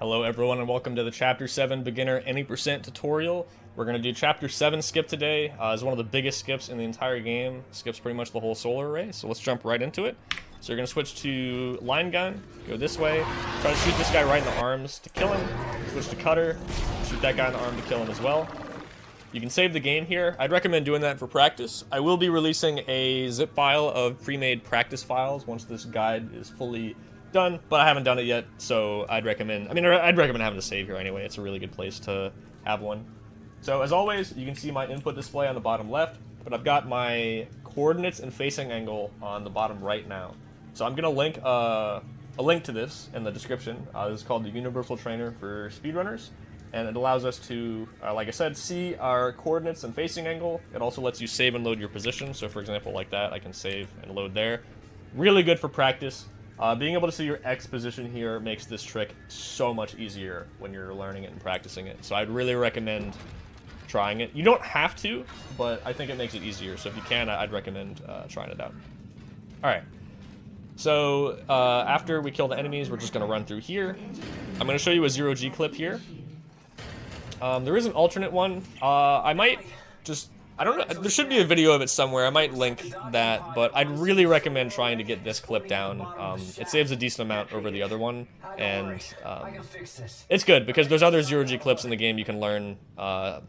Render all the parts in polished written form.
Hello everyone and welcome to the Chapter 7 Beginner Any Percent tutorial. We're going to do Chapter 7 skip today. It's one of the biggest skips in the entire game. Skips pretty much the whole solar array, so let's jump right into it. So you're going to switch to line gun, go this way, try to shoot this guy right in the arms to kill him. Switch to cutter, shoot that guy in the arm to kill him as well. You can save the game here. I'd recommend doing that for practice. I will be releasing a zip file of pre-made practice files once this guide is fully done, but I haven't done it yet, so I'd recommend having a save here anyway. It's a really good place to have one. So as always, you can see my input display on the bottom left, but I've got my coordinates and facing angle on the bottom right now. So I'm gonna link a link to this in the description. This is called the Universal Trainer for speedrunners, and it allows us to, like I said, see our coordinates and facing angle. It also lets you save and load your position. So for example, like that, I can save and load there. Really good for practice. Being able to see your X position here makes this trick so much easier when you're learning it and practicing it. So I'd really recommend trying it. You don't have to, but I think it makes it easier. So if you can, I'd recommend trying it out. Alright. So after we kill the enemies, we're just going to run through here. I'm going to show you a 0G clip here. There is an alternate one. I might just... I don't know, there should be a video of it somewhere. I might link that, but I'd really recommend trying to get this clip down. It saves a decent amount over the other one, and it's good because there's other 0G clips in the game you can learn,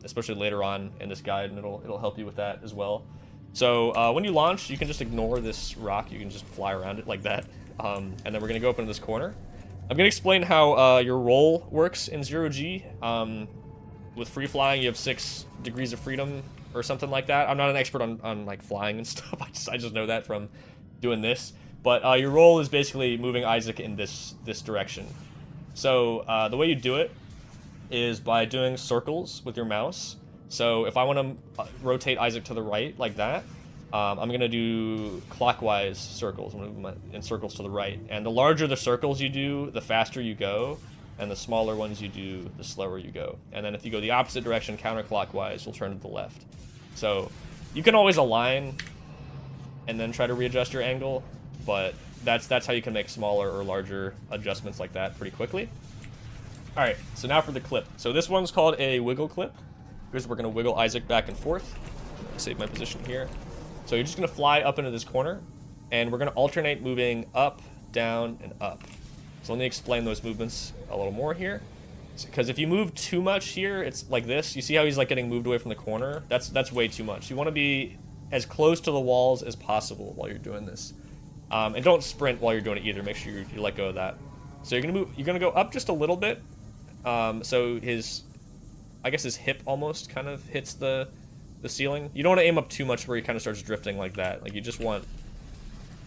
especially later on in this guide, and it'll help you with that as well. So when you launch, you can just ignore this rock. You can just fly around it like that, and then we're going to go up into this corner. I'm going to explain how your roll works in 0G. With free flying, you have 6 degrees of freedom or something like that. I'm not an expert on like flying and stuff. I just know that from doing this. But your roll is basically moving Isaac in this direction. So the way you do it is by doing circles with your mouse. So if I want to rotate Isaac to the right like that, I'm gonna do clockwise circles. I'm gonna move in circles to the right. And the larger the circles you do, the faster you go. And the smaller ones you do, the slower you go. And then if you go the opposite direction, counterclockwise, you'll turn to the left. So you can always align and then try to readjust your angle, but that's how you can make smaller or larger adjustments like that pretty quickly. All right, so now for the clip. So this one's called a wiggle clip, because we're gonna wiggle Isaac back and forth. Save my position here. So you're just gonna fly up into this corner, and we're gonna alternate moving up, down, and up. So let me explain those movements a little more here. Because if you move too much here, it's like this. You see how he's like getting moved away from the corner? That's way too much. You want to be as close to the walls as possible while you're doing this. And don't sprint while you're doing it either. Make sure you let go of that. So you're gonna go up just a little bit. So I guess his hip almost kind of hits the ceiling. You don't want to aim up too much where he kind of starts drifting like that. Like you just want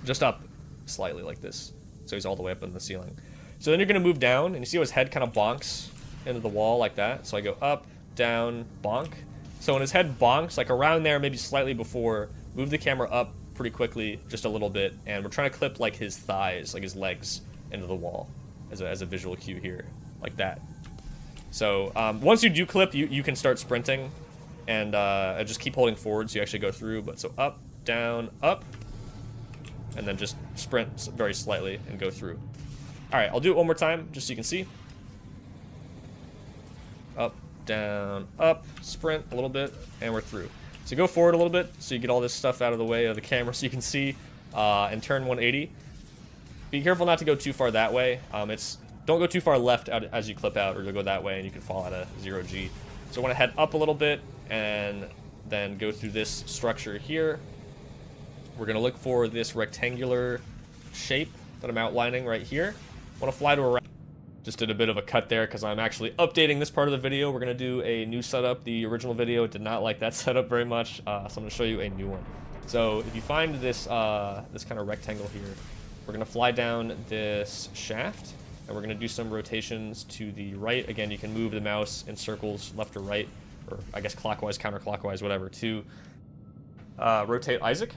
just up slightly like this. So he's all the way up in the ceiling. So then you're going to move down, and you see how his head kind of bonks into the wall like that. So I go up, down, bonk. So when his head bonks, like around there, maybe slightly before, move the camera up pretty quickly, just a little bit, and we're trying to clip like his thighs, like his legs, into the wall as a visual cue here, like that. So once you do clip, you can start sprinting, and just keep holding forward so you actually go through. But so up, down, up, and then just sprint very slightly and go through. All right, I'll do it one more time just so you can see. Up, down, up, sprint a little bit, and we're through. So go forward a little bit so you get all this stuff out of the way of the camera so you can see, and turn 180. Be careful not to go too far that way. Don't go too far left as you clip out, or you'll go that way and you can fall out of 0G. So I want to head up a little bit and then go through this structure here. We're going to look for this rectangular shape that I'm outlining right here. I want to fly to a... Just did a bit of a cut there because I'm actually updating this part of the video. We're going to do a new setup. The original video did not like that setup very much, so I'm going to show you a new one. So if you find this, this kind of rectangle here, we're going to fly down this shaft, and we're going to do some rotations to the right. Again, you can move the mouse in circles left or right, or I guess clockwise, counterclockwise, whatever, to rotate Isaac.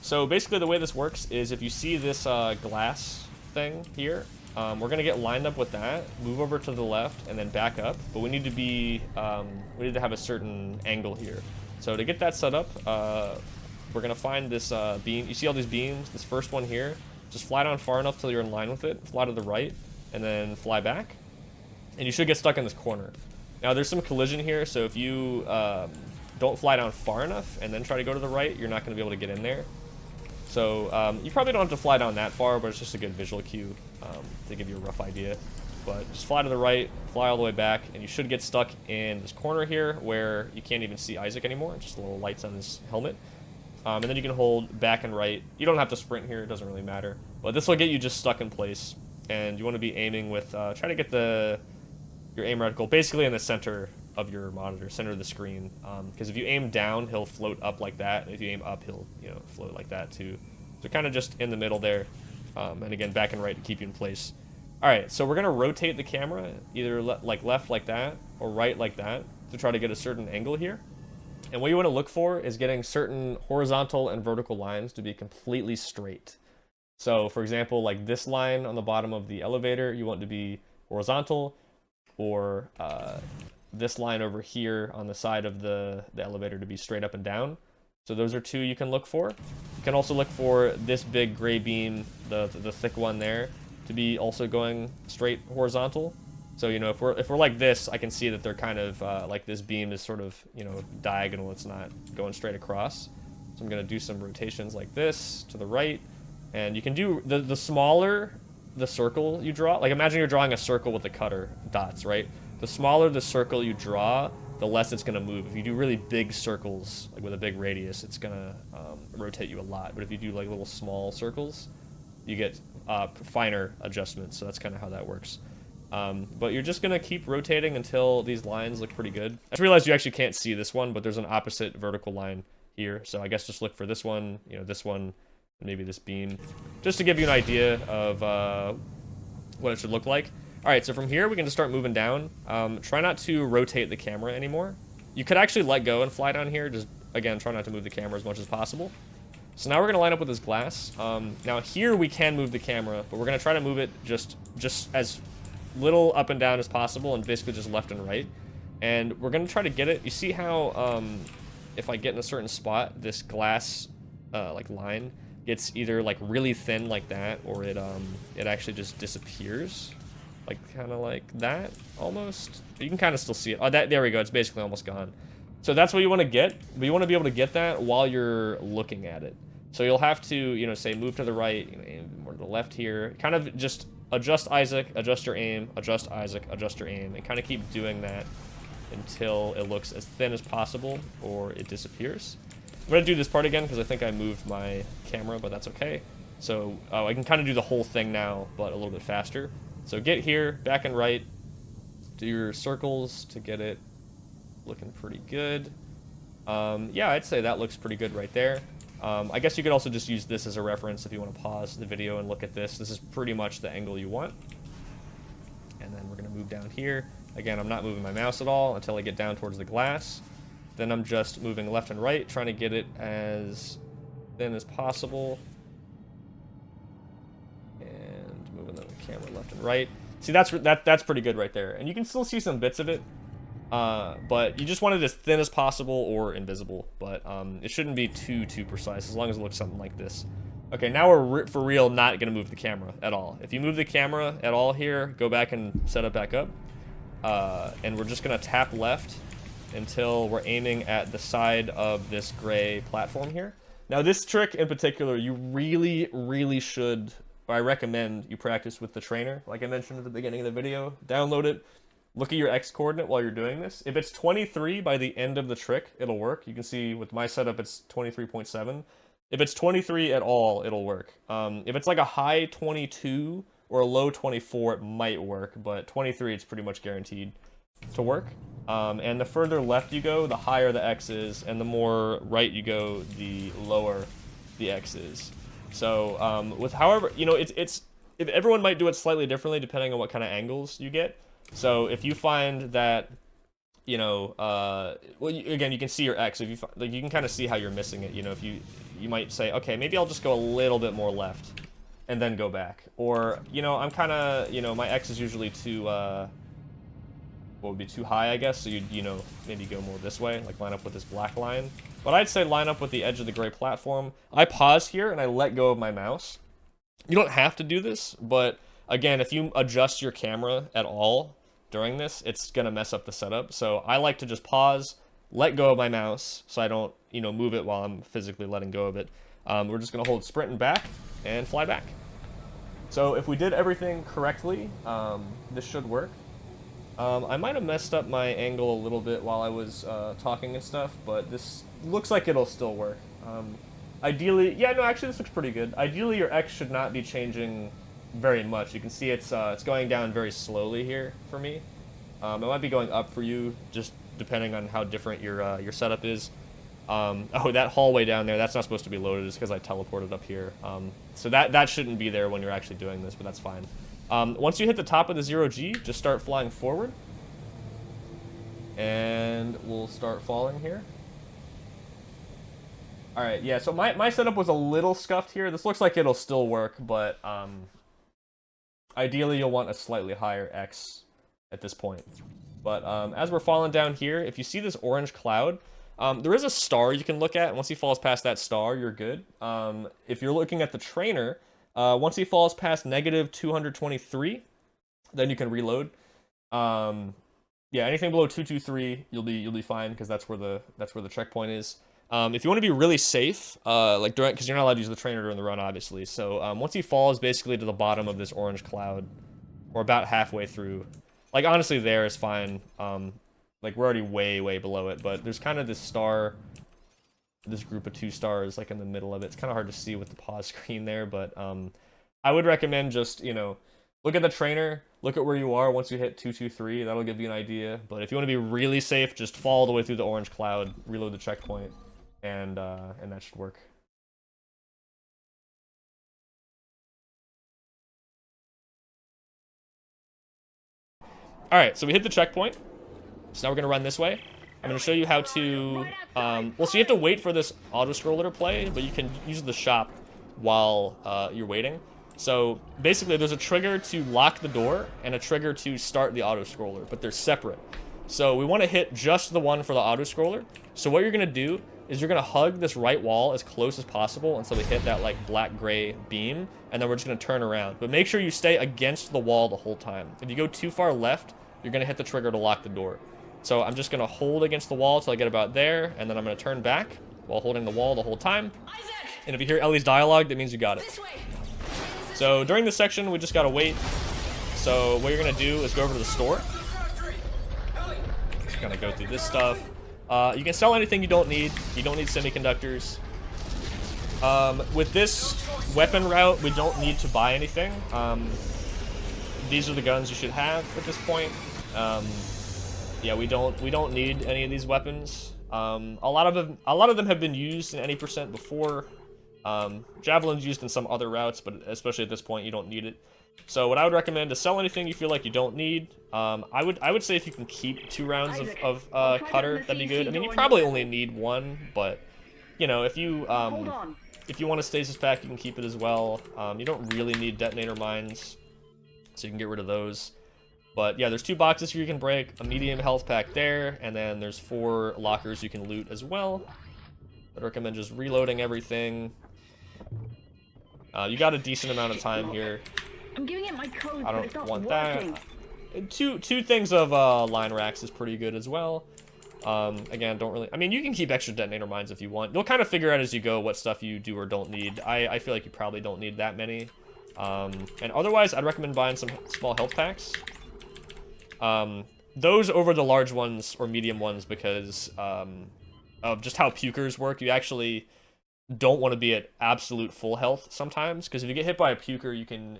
So basically the way this works is if you see this glass thing here, we're going to get lined up with that, move over to the left, and then back up. But we need to have a certain angle here. So to get that set up, we're going to find this beam. You see all these beams? This first one here, just fly down far enough till you're in line with it, fly to the right, and then fly back. and you should get stuck in this corner. Now there's some collision here, so if you don't fly down far enough and then try to go to the right, you're not going to be able to get in there. So you probably don't have to fly down that far, but it's just a good visual cue to give you a rough idea. But just fly to the right, fly all the way back, and you should get stuck in this corner here where you can't even see Isaac anymore. Just little lights on his helmet. And then you can hold back and right. You don't have to sprint here, it doesn't really matter. But this will get you just stuck in place. And you want to be aiming with, try to get your aim reticle basically in the center of your monitor, center of the screen. Because if you aim down, he'll float up like that. And if you aim up, he'll float like that too. So kind of just in the middle there. And again, back and right to keep you in place. Alright, so we're going to rotate the camera, either like left like that, or right like that, to try to get a certain angle here. And what you want to look for is getting certain horizontal and vertical lines to be completely straight. So, for example, like this line on the bottom of the elevator, you want to be horizontal, or this line over here on the side of the elevator to be straight up and down. So those are two you can look for. You can also look for this big gray beam, the thick one there, to be also going straight horizontal. So, if we're like this, I can see that they're kind of like this beam is sort of, diagonal. It's not going straight across. So I'm going to do some rotations like this to the right. And you can do the smaller the circle you draw. Like imagine you're drawing a circle with the cutter dots, right? The smaller the circle you draw, the less it's going to move. If you do really big circles, like with a big radius, it's going to rotate you a lot. But if you do like little small circles, you get finer adjustments. So that's kind of how that works. But you're just going to keep rotating until these lines look pretty good. I just realized you actually can't see this one, but there's an opposite vertical line here. So I guess just look for this one, this one, and maybe this beam, just to give you an idea of what it should look like. All right, so from here, we can just start moving down. Try not to rotate the camera anymore. You could actually let go and fly down here. Just, again, try not to move the camera as much as possible. So now we're going to line up with this glass. Now here we can move the camera, but we're going to try to move it just as little up and down as possible, and basically just left and right. And we're going to try to get it. You see how if I get in a certain spot, this glass like line gets either like really thin like that, or it actually just disappears, like kind of like that almost. You can kind of still see it. Oh, there we go. It's basically almost gone. So that's what you want to get, but you want to be able to get that while you're looking at it. So you'll have to, say move to the right, aim more to the left here. Kind of just adjust Isaac, adjust your aim, adjust Isaac, adjust your aim, and kind of keep doing that until it looks as thin as possible or it disappears. I'm going to do this part again because I think I moved my camera, but that's okay. So I can kind of do the whole thing now, but a little bit faster. So get here, back and right, do your circles to get it looking pretty good. Yeah, I'd say that looks pretty good right there. I guess you could also just use this as a reference if you want to pause the video and look at this. This is pretty much the angle you want. And then we're going to move down here. Again, I'm not moving my mouse at all until I get down towards the glass. Then I'm just moving left and right, trying to get it as thin as possible. And moving the camera left and right. See, that's pretty good right there. And you can still see some bits of it. But you just want it as thin as possible or invisible. But it shouldn't be too precise, as long as it looks something like this. Okay, now we're for real not going to move the camera at all. If you move the camera at all here, go back and set it back up. And we're just going to tap left until we're aiming at the side of this gray platform here. Now this trick in particular, you really should, or I recommend you practice with the trainer. Like I mentioned at the beginning of the video, download it. Look at your X coordinate while you're doing this. If it's 23 by the end of the trick, it'll work. You can see with my setup, it's 23.7. If it's 23 at all, it'll work. If it's like a high 22 or a low 24, it might work, but 23, it's pretty much guaranteed to work. And the further left you go, the higher the X is, and the more right you go, the lower the X is. So with however, if everyone might do it slightly differently depending on what kind of angles you get. So if you find that, well, again, you can see your X. If you you can kind of see how you're missing it. If you might say, okay, maybe I'll just go a little bit more left, and then go back. Or I'm kind of my X is usually too what would be too high, I guess. So you'd maybe go more this way, like line up with this black line. But I'd say line up with the edge of the gray platform. I pause here and I let go of my mouse. You don't have to do this, but again, if you adjust your camera at all, during this, it's gonna mess up the setup. So I like to just pause, let go of my mouse, so I don't, move it while I'm physically letting go of it. We're just gonna hold sprint and back, and fly back. So if we did everything correctly, this should work. I might have messed up my angle a little bit while I was talking and stuff, but this looks like it'll still work. Ideally, yeah, no, actually this looks pretty good. Ideally your X should not be changing very much. You can see it's going down very slowly here for me. It might be going up for you, just depending on how different your setup is. Oh, that hallway down there, that's not supposed to be loaded, it's because I teleported up here. So that shouldn't be there when you're actually doing this, but that's fine. Once you hit the top of the 0G, just start flying forward. And we'll start falling here. Alright, yeah, so my setup was a little scuffed here. This looks like it'll still work, but ideally you'll want a slightly higher X at this point. But as we're falling down here, if you see this orange cloud, there is a star you can look at, and once he falls past that star, you're good. If you're looking at the trainer, once he falls past negative 223, then you can reload. Yeah, anything below 223, you'll be fine, because that's where the checkpoint is. If you want to be really safe, like because you're not allowed to use the trainer during the run, obviously. So once he falls basically to the bottom of this orange cloud, or about halfway through, like honestly, there is fine. Like we're already way below it, but there's kind of this star, this group of 2 stars, like in the middle of it. It's kind of hard to see with the pause screen there, but I would recommend just look at the trainer, look at where you are once you hit 223. That'll give you an idea. But if you want to be really safe, just fall all the way through the orange cloud, reload the checkpoint. And that should work. Alright, so we hit the checkpoint. So now we're going to run this way. I'm going to show you how to... well, so you have to wait for this auto-scroller to play, but you can use the shop while you're waiting. So basically, there's a trigger to lock the door and a trigger to start the auto-scroller, but they're separate. So we want to hit just the one for the auto-scroller. So what you're going to do is you're going to hug this right wall as close as possible until we hit that like black-gray beam, and then we're just going to turn around. But make sure you stay against the wall the whole time. If you go too far left, you're going to hit the trigger to lock the door. So I'm just going to hold against the wall until I get about there, and then I'm going to turn back while holding the wall the whole time. And if you hear Ellie's dialogue, that means you got it. So during this section, we just got to wait. So what you're going to do is go over to the store. Just going to go through this stuff. You can sell anything you don't need. You don't need semiconductors. With this weapon route, we don't need to buy anything. These are the guns you should have at this point. Yeah, we don't need any of these weapons. A lot of them have been used in any percent before. Javelin's used in some other routes, but especially at this point, you don't need it. So what I would recommend is sell anything you feel like you don't need. I would say if you can keep 2 rounds of cutter, that'd be good. I mean, you probably only need 1, but if you want a stasis pack, you can keep it as well. You don't really need detonator mines, so you can get rid of those. But yeah, there's 2 boxes here you can break, a medium health pack there, and then there's 4 lockers you can loot as well. I'd recommend just reloading everything. You got a decent amount of time here. I'm giving it my code, I but it's don't not want working. that. Two things of line racks is pretty good as well. Again, don't really... I mean, you can keep extra detonator mines if you want. You'll kind of figure out as you go what stuff you do or don't need. I feel like you probably don't need that many. And otherwise, I'd recommend buying some small health packs. Those over the large ones or medium ones because of just how pukers work. You actually don't want to be at absolute full health sometimes, because if you get hit by a puker, you can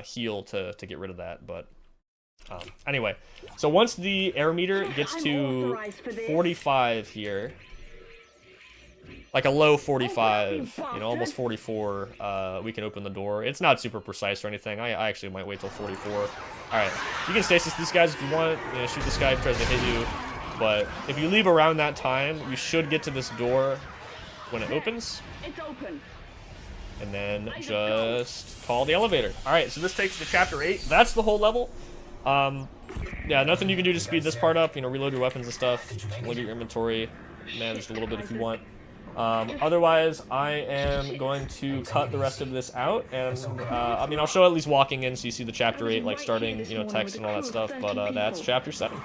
heal to get rid of that. But anyway, so once the air meter gets to 45 here, like a low 45, almost 44, we can open the door. It's not super precise or anything. I actually might wait till 44. All right, you can stasis these guys if you want. Shoot this guy who tries to hit you. But if you leave around that time, you should get to this door when it opens. It's open. And then just call the elevator. All right, so this takes you to chapter 8. That's the whole level. Yeah, nothing you can do to speed this part up. Reload your weapons and stuff. Look at your inventory. Manage a little bit if you want. Otherwise, I am going to cut the rest of this out, and I mean, I'll show at least walking in so you see the chapter 8, like starting, you know, text and all that stuff, but that's chapter 7.